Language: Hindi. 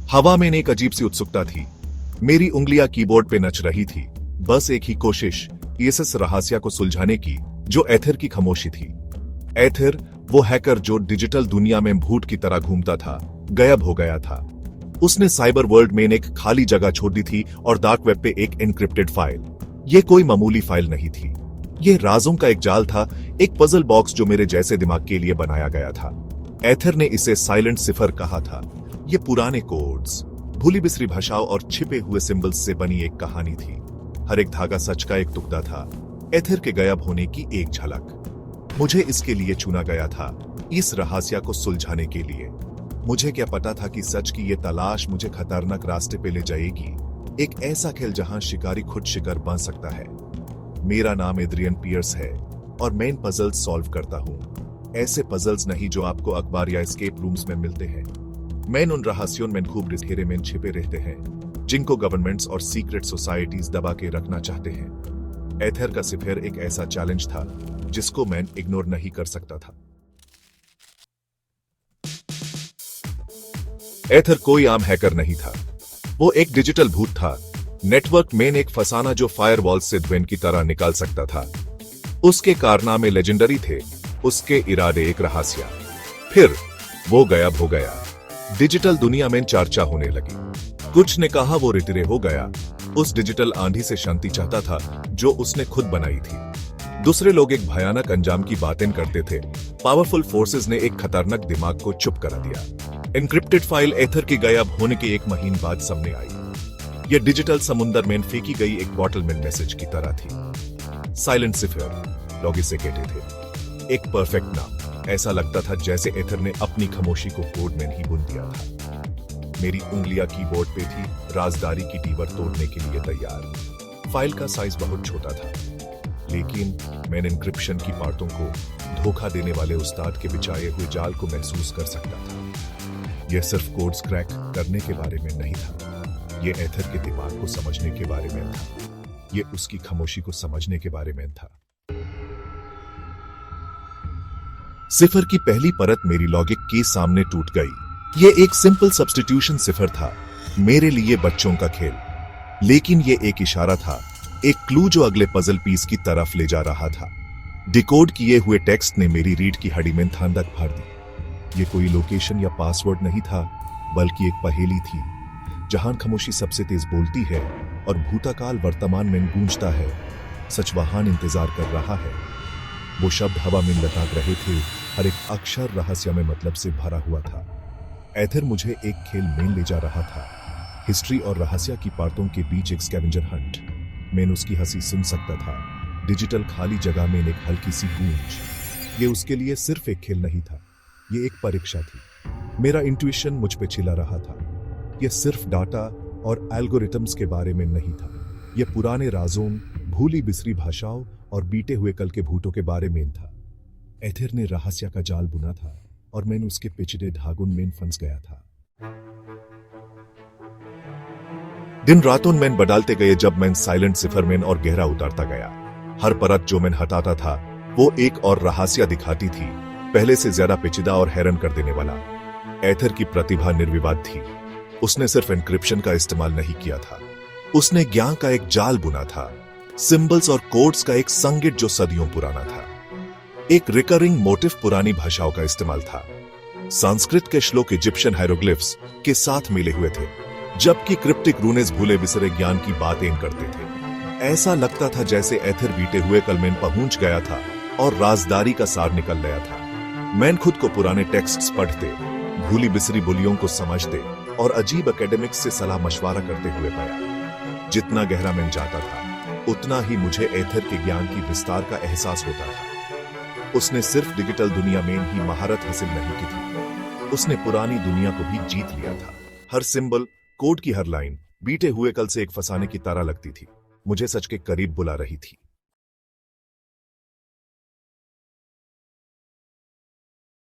हवा में एक अजीब सी उत्सुकता थी। मेरी उंगलियां कीबोर्ड पे नच रही थी, बस एक ही कोशिश, इस रहस्य को सुलझाने की जो एथर की खामोशी थी। एथर, वो हैकर जो डिजिटल दुनिया में भूत की तरह घूमता था, गायब हो गया था। उसने साइबर वर्ल्ड में एक खाली जगह छोड़ दी थी और डार्क वेब पे एक एन्क्रिप्टेड फाइल। ये कोई मामूली फाइल नहीं थी, ये राजों का एक जाल था, एक पजल बॉक्स जो मेरे जैसे दिमाग के लिए बनाया गया था। एथर ने इसे साइलेंट सिफर कहा था। ये पुराने कोड्स, भूली बिसरी भाषाओं और छिपे हुए सिंबल्स से बनी एक कहानी थी। हर एक धागा सच का एक टुकड़ा था, एथर के गायब होने की एक झलक। मुझे इसके लिए चुना गया था, इस रहस्य को सुलझाने के लिए। मुझे क्या पता था कि सच की ये तलाश मुझे खतरनाक रास्ते पे ले जाएगी, एक ऐसा खेल जहां शिकारी खुद शिकार बन सकता है। मेरा नाम एड्रियन पियर्स है और मैं इन पजल्स सॉल्व करता हूँ। ऐसे पजल्स नहीं जो आपको अखबार या एस्केप रूम्स में मिलते हैं। मैं उन रहस्यों में खूब घेरे में छिपे रहते हैं, जिनको गवर्नमेंट्स और सीक्रेट सोसाइटीज दबा के रखना चाहते हैं। एथर का सिफर एक ऐसा चैलेंज था जिसको मैं इग्नोर नहीं कर सकता था। एथर कोई आम हैकर नहीं था, वो एक डिजिटल भूत था, नेटवर्क में एक फसाना जो फायरवॉल से ध्वन की तरह निकाल सकता था। उसके कारनामे लेजेंडरी थे, उसके इरादे एक रहस्य। फिर वो गायब हो गया। डिजिटल दुनिया में चर्चा होने लगी। कुछ ने कहा वो रिटिरे हो गया, उस डिजिटल आंधी से शांति चाहता था जो उसने खुद बनाई थी। दूसरे लोग एक भयानक अंजाम की बातें करते थे। पावरफुल फोर्सेस ने एक खतरनाक दिमाग को चुप करा दिया। एन्क्रिप्टेड फाइल एथर के गायब होने के एक महीने बाद सामने आई। यह डिजिटल समुंदर में फेंकी गई एक बॉटल में मैसेज की तरह थी। साइलेंट सिफर लॉग से कहते थे, एक परफेक्ट नाम। ऐसा लगता था जैसे एथर ने अपनी खामोशी को कोड में ही बुन दिया था। मेरी उंगलियां कीबोर्ड पे थी, राजदारी की दीवार तोड़ने के लिए तैयार। फाइल का साइज बहुत छोटा था, लेकिन मैंने एन्क्रिप्शन की पार्टों को धोखा देने वाले उस्ताद के बिछाए हुए जाल को महसूस कर सकता था। यह सिर्फ कोड्स क्रैक करने के बारे में नहीं था, यह एथर के दिमाग को समझने के बारे में था, यह उसकी खामोशी को समझने के बारे में था। सिफर की पहली परत मेरी लॉजिक के सामने टूट गई। यह एक सिंपल सब्स्टिट्यूशन सिफर था, मेरे लिए बच्चों का खेल, लेकिन यह एक इशारा था, एक क्लू जो अगले पजल पीस की तरफ ले जा रहा था। डिकोड किए हुए टेक्स्ट ने मेरी रीड की हड्डी में ठंडक भर दी। यह कोई लोकेशन या पासवर्ड नहीं था, बल्कि एक पहेली थी, जहां खामोशी सबसे तेज बोलती है और भूतकाल वर्तमान में गूंजता है। सच वहां इंतजार कर रहा है। वो शब्द हवा में लटक रहे थे, हर एक अक्षर रहस्य में मतलब से भरा हुआ था। एथर मुझे एक खेल में ले जा रहा था, हिस्ट्री और रहस्य की परतों के बीच एक स्कैवेंजर हंट। मैं उसकी हंसी सुन सकता था, डिजिटल खाली जगह में एक हल्की सी गूंज। ये उसके लिए सिर्फ एक खेल नहीं था, ये एक परीक्षा थी। मेरा इंट्यूशन मुझ पे चिल्ला रहा था। यह सिर्फ डाटा और एल्गोरिथम्स के बारे में नहीं था, यह पुराने राजों, भूली बिसरी भाषाओं और बीते हुए कल के भूतों के बारे में था। एथर ने रहस्य का जाल बुना था और मैं उसके पिछड़े धागों में फंस गया था। दिन रातों में बदलते गए जब मैं साइलेंट सिफर में और गहरा उतारता गया। हर परत जो मैं हटाता था वो एक और रहस्य दिखाती थी, पहले से ज्यादा पेचीदा और हैरान कर देने वाला। एथर की प्रतिभा निर्विवाद थी। उसने सिर्फ एन्क्रिप्शन का इस्तेमाल नहीं किया था, उसने ज्ञान का एक जाल बुना था, सिंबल्स और कोड्स का एक संगीत जो सदियों पुराना था। एक रिकरिंग मोटिव पुरानी भाषाओं का इस्तेमाल था। संस्कृत के श्लोक इजिप्शियन हायरोग्लिफ्स के साथ मिले हुए थे, जबकि क्रिप्टिक रूनेस भूले बिसरे ज्ञान की बातें करते थे। ऐसा लगता था जैसे एथर बीते हुए कल में पहुंच गया था और राजदारी का सार निकल गया था। मैं खुद को पुराने टेक्स्ट्स पढ़ते, भूली बिसरी बोलियों को समझते और अजीब एकेडमिक्स से सलाह मशवरा करते हुए पाया। जितना गहरा मैं जाता था, उतना ही मुझे एथर के ज्ञान की विस्तार का एहसास होता था। उसने सिर्फ डिजिटल दुनिया में ही महारत हासिल नहीं की थी, उसने पुरानी दुनिया को भी जीत लिया था। हर सिंबल, कोड की हर लाइन बीते हुए कल से एक फसाने की तरह लगती थी, मुझे सच के करीब बुला रही थी।